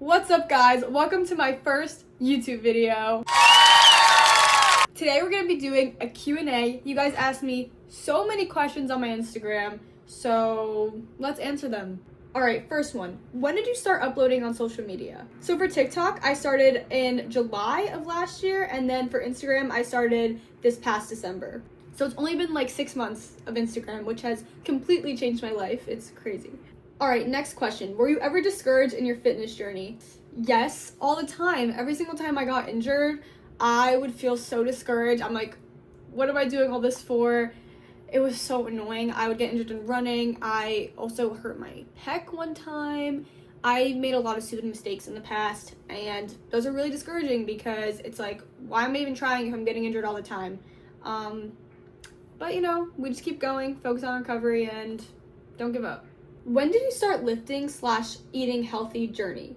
What's up, guys? Welcome to my first YouTube video. Today we're gonna be doing a Q&A. You guys asked me so many questions on my Instagram, so let's answer them. Alright, first one. When did you start uploading on social media? So for TikTok, I started in July of last year, and then for Instagram, I started this past December. So it's only been like 6 months of Instagram, which has completely changed my life. It's crazy. Alright, next question. Were you ever discouraged in your fitness journey? Yes, all the time. Every single time I got injured, I would feel so discouraged. I'm like, what am I doing all this for? It was so annoying. I would get injured in running. I also hurt my pec one time. I made a lot of stupid mistakes in the past, and those are really discouraging because it's like, why am I even trying if I'm getting injured all the time? But you know, we just keep going, focus on recovery, and don't give up. When did you start lifting / eating healthy journey?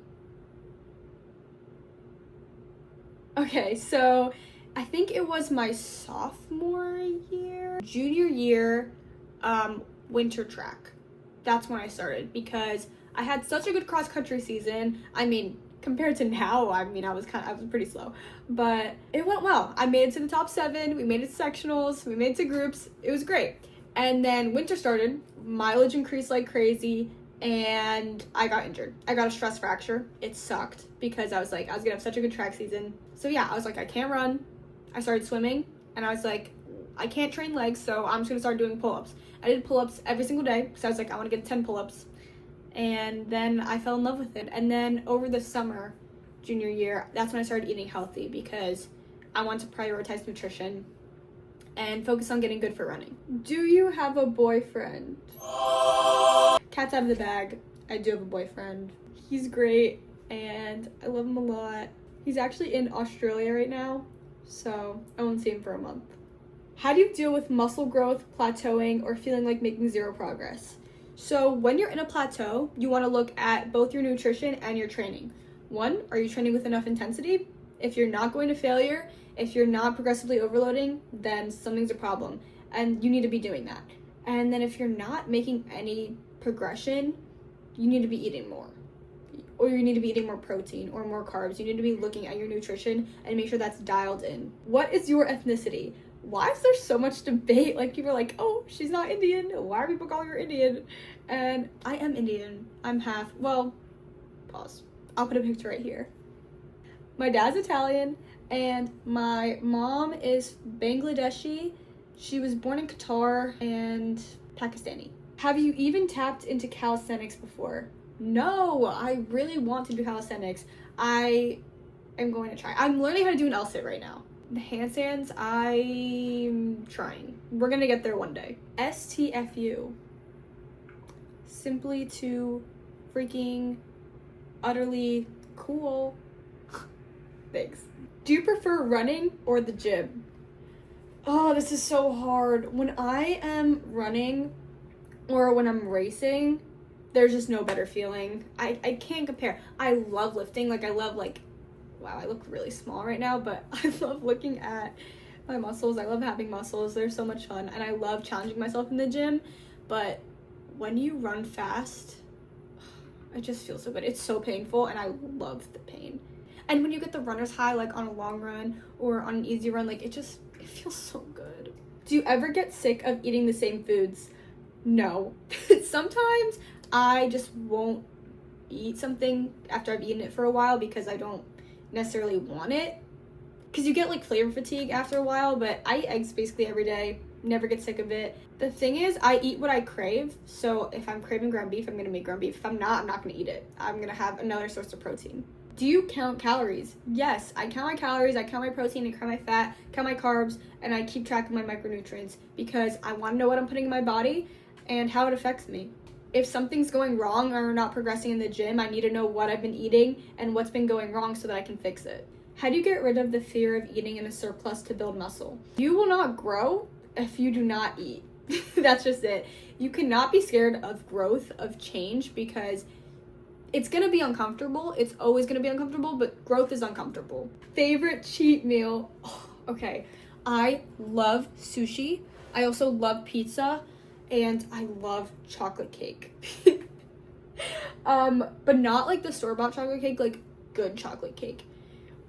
Okay, so I think it was my sophomore year, junior year, winter track. That's when I started because I had such a good cross country season. I mean, compared to now, I was pretty slow, but it went well. I made it to the top 7. We made it to sectionals. We made it to groups. It was great. And then winter started, mileage increased like crazy, and I got injured. I got a stress fracture. It sucked because I was gonna have such a good track season. So yeah, I was like, I can't run. I started swimming, and I was like, I can't train legs, so I'm just gonna start doing pull-ups. I did pull-ups every single day because I was like, I want to get 10 pull-ups. And then I fell in love with it. And then over the summer, junior year, that's when I started eating healthy because I wanted to prioritize nutrition and focus on getting good for running. Do you have a boyfriend? Cat's out of the bag. I do have a boyfriend. He's great, and I love him a lot. He's actually in Australia right now, so I won't see him for a month. How do you deal with muscle growth, plateauing, or feeling like making zero progress? So when you're in a plateau, you want to look at both your nutrition and your training. 1, are you training with enough intensity? If you're not going to failure, if you're not progressively overloading, then something's a problem, and you need to be doing that. And then if you're not making any progression, you need to be eating more. Or you need to be eating more protein or more carbs. You need to be looking at your nutrition and make sure that's dialed in. What is your ethnicity? Why is there so much debate? Like, people are like, oh, she's not Indian. Why are people calling her Indian? And I am Indian. I'm half, well, pause. I'll put a picture right here. My dad's Italian, and my mom is Bangladeshi. She was born in Qatar and Pakistani. Have you even tapped into calisthenics before? No, I really want to do calisthenics. I am going to try. I'm learning how to do an L-sit right now. The handstands, I'm trying. We're gonna get there one day. STFU. Simply too freaking utterly cool. Thanks. Do you prefer running or the gym? Oh, this is so hard. When I am running or when I'm racing, there's just no better feeling. I can't compare. I love lifting. Wow, I look really small right now, but I love looking at my muscles. I love having muscles. They're so much fun, and I love challenging myself in the gym. But when you run fast, it just feels so good. It's so painful, and I love the pain. And when you get the runner's high, like on a long run or on an easy run, like it feels so good. Do you ever get sick of eating the same foods? No. Sometimes I just won't eat something after I've eaten it for a while because I don't necessarily want it, because you get like flavor fatigue after a while. But I eat eggs basically every day, never get sick of it. The thing is, I eat what I crave, so if I'm craving ground beef, I'm gonna make ground beef. If I'm not gonna eat it. I'm gonna have another source of protein. Do you count calories? Yes, I count my calories, I count my protein, I count my fat, count my carbs, and I keep track of my micronutrients because I want to know what I'm putting in my body and how it affects me. If something's going wrong or not progressing in the gym, I need to know what I've been eating and what's been going wrong so that I can fix it. How do you get rid of the fear of eating in a surplus to build muscle? You will not grow if you do not eat. That's just it. You cannot be scared of growth, of change, because it's gonna be uncomfortable. It's always gonna be uncomfortable, but growth is uncomfortable. Favorite cheat meal? Oh, okay. I love sushi. I also love pizza. And I love chocolate cake. But not like the store-bought chocolate cake, like good chocolate cake.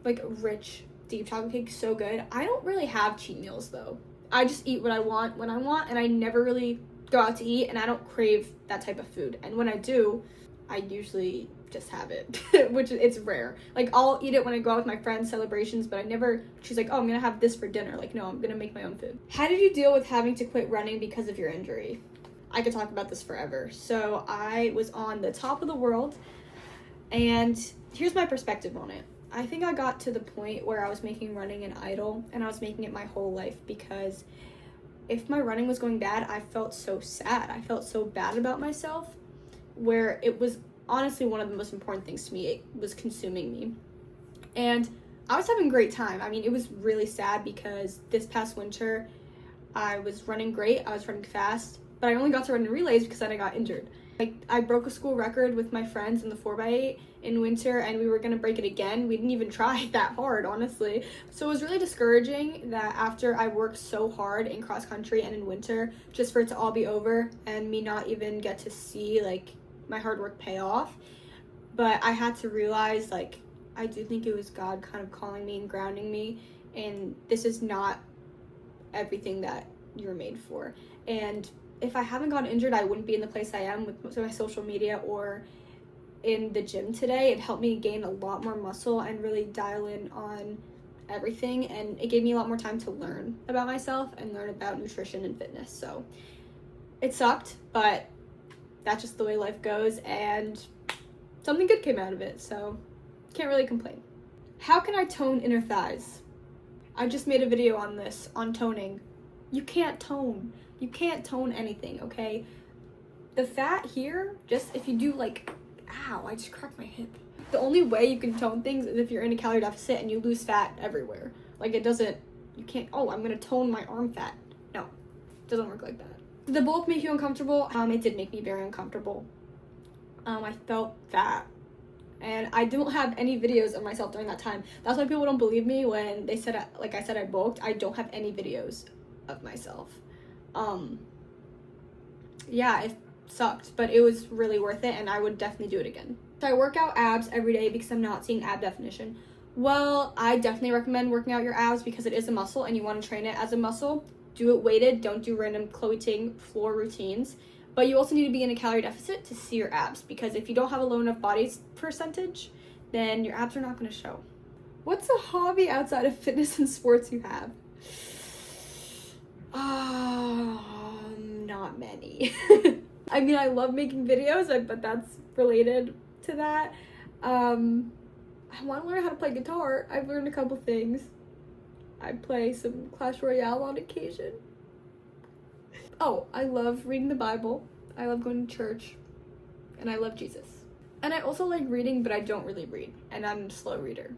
Like rich, deep chocolate cake, so good. I don't really have cheat meals though. I just eat what I want when I want, and I never really go out to eat, and I don't crave that type of food. And when I do, I usually just have it, which it's rare. Like, I'll eat it when I go out with my friends, celebrations, but I never, she's like, oh, I'm gonna have this for dinner. Like, no, I'm gonna make my own food. How did you deal with having to quit running because of your injury? I could talk about this forever. So I was on the top of the world, and here's my perspective on it. I think I got to the point where I was making running an idol, and I was making it my whole life, because if my running was going bad, I felt so sad. I felt so bad about myself, where it was honestly one of the most important things to me. It was consuming me. And I was having a great time. I mean, it was really sad because this past winter, I was running great. I was running fast, but I only got to run in relays because then I got injured. Like, I broke a school record with my friends in the 4x8 in winter, and we were gonna break it again. We didn't even try that hard, honestly. So it was really discouraging that after I worked so hard in cross country and in winter, just for it to all be over and me not even get to see like my hard work pay off. But I had to realize, like, I do think it was God kind of calling me and grounding me, and this is not everything that you're made for. And if I haven't gotten injured, I wouldn't be in the place I am with my social media or in the gym today. It helped me gain a lot more muscle and really dial in on everything, and it gave me a lot more time to learn about myself and learn about nutrition and fitness. So it sucked, but that's just the way life goes, and something good came out of it, so can't really complain. How can I tone inner thighs? I just made a video on this, on toning. You can't tone. You can't tone anything, okay? The fat here, just if you do like, ow, I just cracked my hip. The only way you can tone things is if you're in a calorie deficit and you lose fat everywhere. Like, it doesn't, you can't, oh, I'm gonna tone my arm fat. No, it doesn't work like that. Did the bulk make you uncomfortable? It did make me very uncomfortable. I felt fat. And I don't have any videos of myself during that time. That's why people don't believe me when they said, like I said, I bulked. I don't have any videos of myself. Yeah, it sucked, but it was really worth it, and I would definitely do it again. So I work out abs every day because I'm not seeing ab definition. Well, I definitely recommend working out your abs because it is a muscle and you want to train it as a muscle. Do it weighted, don't do random Chloe Ting floor routines. But you also need to be in a calorie deficit to see your abs, because if you don't have a low enough body percentage, then your abs are not going to show. What's a hobby outside of fitness and sports you have? Not many. I mean, I love making videos, but that's related to that. I want to learn how to play guitar. I've learned a couple things. I play some Clash Royale on occasion. Oh, I love reading the Bible. I love going to church. And I love Jesus. And I also like reading, but I don't really read. And I'm a slow reader.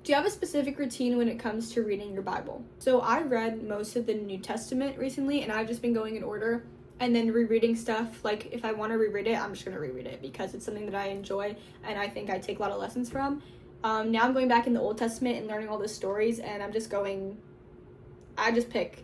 Do you have a specific routine when it comes to reading your Bible? So I read most of the New Testament recently, and I've just been going in order and then rereading stuff. Like, if I want to reread it, I'm just going to reread it because it's something that I enjoy and I think I take a lot of lessons from. Now I'm going back in the Old Testament and learning all the stories, and I'm just going, I just picked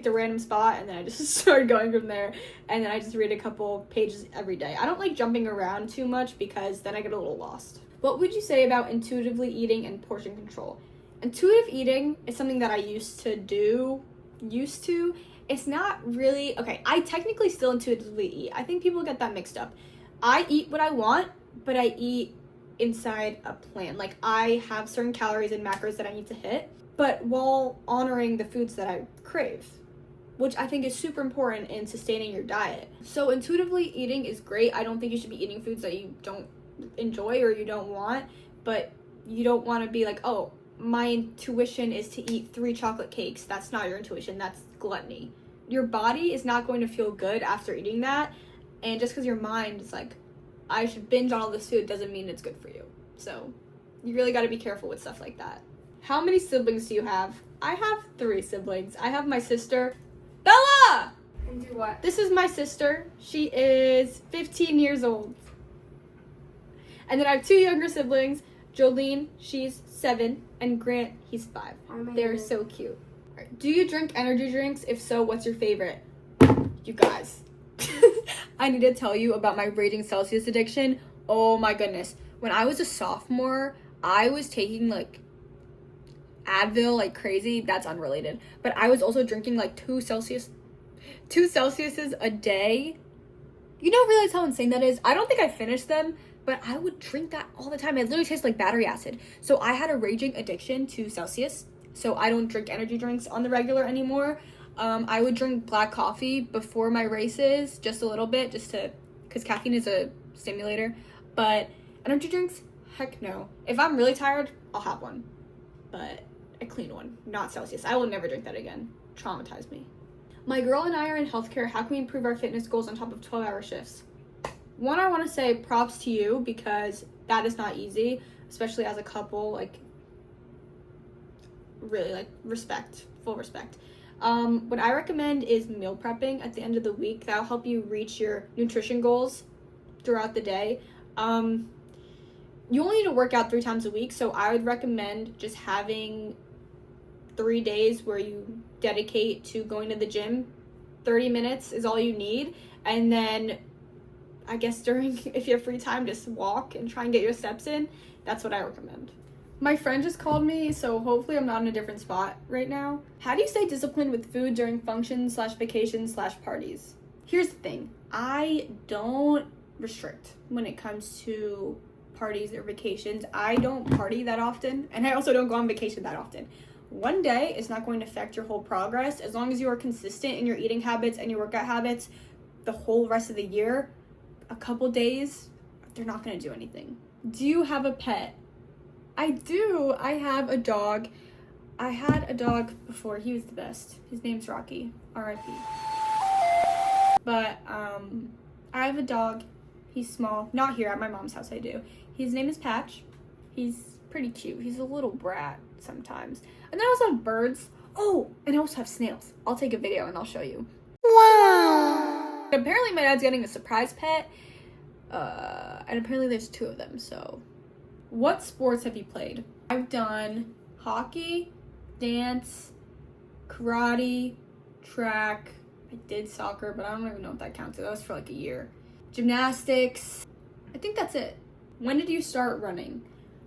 a random spot, and then I just started going from there, and then I just read a couple pages every day. I don't like jumping around too much because then I get a little lost. What would you say about intuitively eating and portion control? Intuitive eating is something that I used to. It's not really, okay, I technically still intuitively eat. I think people get that mixed up. I eat what I want, but I eat inside a plan. Like, I have certain calories and macros that I need to hit, but while honoring the foods that I crave, which I think is super important in sustaining your diet. So intuitively eating is great. I don't think you should be eating foods that you don't enjoy or you don't want, but you don't want to be like, oh, my intuition is to eat 3 chocolate cakes. That's not your intuition. That's gluttony. Your body is not going to feel good after eating that, and just because your mind is like, I should binge on all this food, doesn't mean it's good for you. So you really got to be careful with stuff like that. How many siblings do you have? I have 3 siblings. I have my sister, Bella! And do what? This is my sister. She is 15 years old. And then I have 2 younger siblings, Jolene, she's 7, and Grant, he's 5. They're so cute. Right. Do you drink energy drinks? If so, what's your favorite? You guys. I need to tell you about my raging Celsius addiction. Oh my goodness. When I was a sophomore, I was taking like Advil like crazy. That's unrelated. But I was also drinking like 2 Celsiuses a day. You don't realize how insane that is. I don't think I finished them, but I would drink that all the time. It literally tastes like battery acid. So I had a raging addiction to Celsius. So I don't drink energy drinks on the regular anymore. I would drink black coffee before my races, just a little bit, because caffeine is a stimulator. But energy drinks, heck no. If I'm really tired, I'll have one. But a clean one, not Celsius. I will never drink that again. Traumatized me. My girl and I are in healthcare. How can we improve our fitness goals on top of 12-hour shifts? One, I want to say props to you, because that is not easy, especially as a couple. Like, really, like, full respect. What I recommend is meal prepping at the end of the week. That'll help you reach your nutrition goals throughout the day. You only need to work out 3 times a week, so I would recommend just having 3 days where you dedicate to going to the gym. 30 minutes is all you need, and then I guess if you have free time, just walk and try and get your steps in. That's what I recommend. My friend just called me, so hopefully I'm not in a different spot right now. How do you stay disciplined with food during functions/vacations/parties? Here's the thing. I don't restrict when it comes to parties or vacations. I don't party that often, and I also don't go on vacation that often. One day is not going to affect your whole progress. As long as you are consistent in your eating habits and your workout habits the whole rest of the year, a couple days, they're not going to do anything. Do you have a pet? I do. I have a dog. I had a dog before. He was the best. His name's Rocky. R.I.P. But I have a dog. He's small. Not here at my mom's house. I do. His name is Patch. He's pretty cute. He's a little brat sometimes. And then I also have birds. Oh, and I also have snails. I'll take a video and I'll show you. Wow. Apparently my dad's getting a surprise pet. And apparently there's 2 of them, so. What sports have you played? I've done hockey, dance, karate, track. I did soccer, but I don't even know if that counts. That was for like a year. Gymnastics. I think that's it. When did you start running?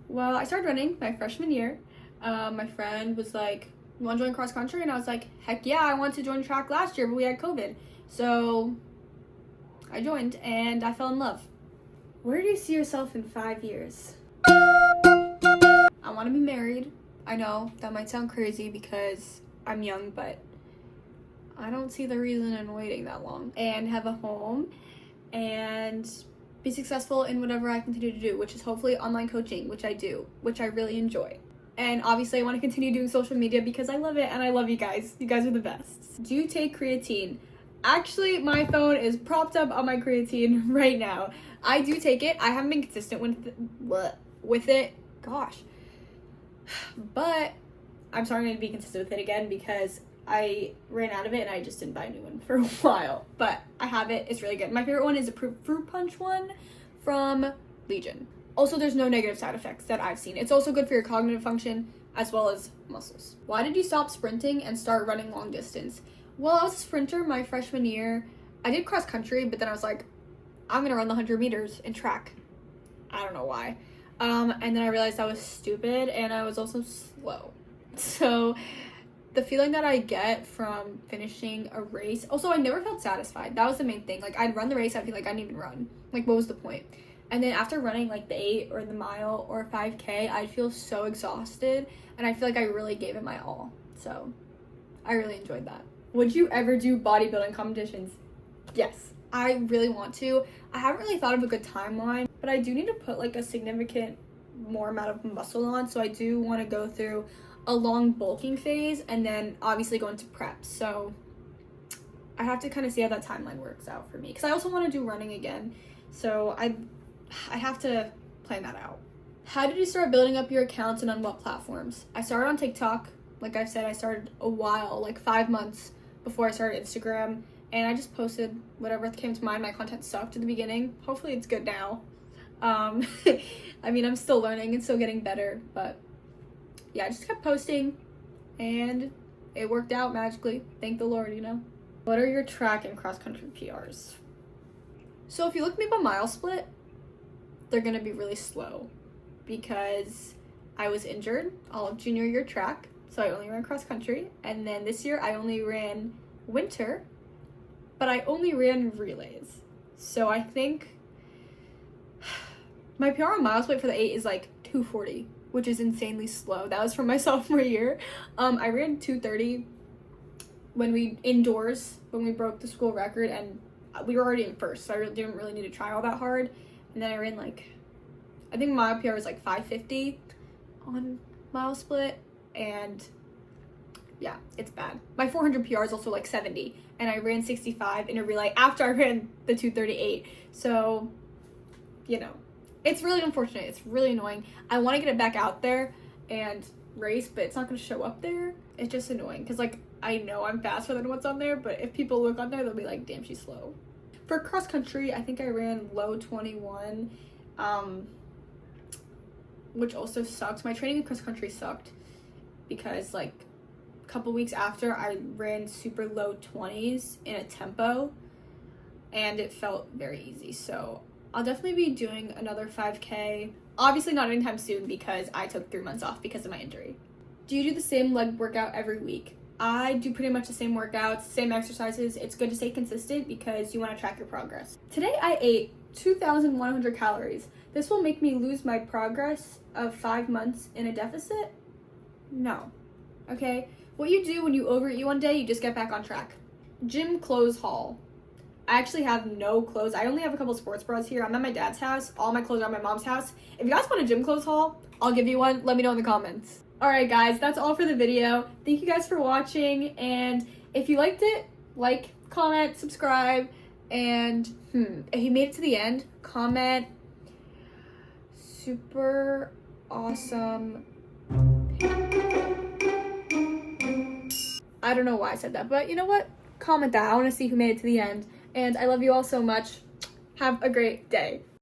Well, I started running my freshman year. My friend was like, you want to join cross country? And I was like, heck yeah, I wanted to join track last year, but we had COVID. So I joined and I fell in love. Where do you see yourself in 5 years? I want to be married. I know that might sound crazy because I'm young, but I don't see the reason in waiting that long. And have a home and be successful in whatever I continue to do, which is hopefully online coaching, which I do, which I really enjoy. And obviously I want to continue doing social media because I love it and I love you guys. You guys are the best. Do you take creatine? Actually, my phone is propped up on my creatine right now. I do take it. I haven't been consistent with it. Gosh. But I'm starting to be consistent with it again because I ran out of it and I just didn't buy a new one for a while. But I have it. It's really good. My favorite one is a fruit punch one from Legion. Also, there's no negative side effects that I've seen. It's also good for your cognitive function as well as muscles. Why did you stop sprinting and start running long distance? Well, I was a sprinter my freshman year. I did cross country, but then I was like, I'm gonna run the 100 meters in track. I don't know why. And then I realized I was stupid and I was also slow. So the feeling that I get from finishing a race, also I never felt satisfied. That was the main thing. Like I'd run the race, I'd feel like I didn't even run. Like what was the point? And then after running like the 8 or the mile or 5K, I'd feel so exhausted and I feel like I really gave it my all. So I really enjoyed that. Would you ever do bodybuilding competitions? Yes, I really want to. I haven't really thought of a good timeline, but I do need to put like a significant more amount of muscle on. So I do want to go through a long bulking phase and then obviously go into prep. So I have to kind of see how that timeline works out for me because I also want to do running again. So I have to plan that out. How did you start building up your accounts and on what platforms? I started on TikTok. Like I've said, I started a while, like 5 months before I started Instagram. And I just posted whatever came to mind. My content sucked at the beginning. Hopefully it's good now. I mean, I'm still learning and still getting better. But yeah, I just kept posting. And it worked out magically. Thank the Lord, you know. What are your track and cross-country PRs? So if you look at me by mile split, they're gonna be really slow because I was injured all of junior year track, so I only ran cross country, and then this year I only ran winter, but I only ran relays. So I think my PR on mile split for the 8 is like 2:40, which is insanely slow. That was from my sophomore year. I ran 2:30 when we broke the school record, and we were already in first, so I didn't really need to try all that hard. And then I ran I think my PR was like 5:50 on mile split, and yeah, it's bad. My 400 PR is also like 70, and I ran 65 in a relay after I ran the 2:38. So, it's really unfortunate. It's really annoying. I want to get it back out there and race, but it's not going to show up there. It's just annoying because I know I'm faster than what's on there, but if people look on there, they'll be like, damn, she's slow. For cross country, I think I ran low 21, which also sucks. My training in cross country sucked because a couple weeks after, I ran super low 20s in a tempo, and it felt very easy. So I'll definitely be doing another 5K. Obviously not anytime soon because I took 3 months off because of my injury. Do you do the same leg workout every week? I do pretty much the same workouts, same exercises. It's good to stay consistent because you want to track your progress. Today I ate 2,100 calories. This will make me lose my progress of 5 months in a deficit? No. Okay? What you do when you overeat one day, you just get back on track. Gym clothes haul. I actually have no clothes. I only have a couple sports bras here. I'm at my dad's house. All my clothes are at my mom's house. If you guys want a gym clothes haul, I'll give you one. Let me know in the comments. Alright guys, that's all for the video. Thank you guys for watching, and if you liked it, like, comment, subscribe, and if you made it to the end, comment super awesome. I don't know why I said that, but you know what? Comment that. I want to see who made it to the end. And I love you all so much. Have a great day.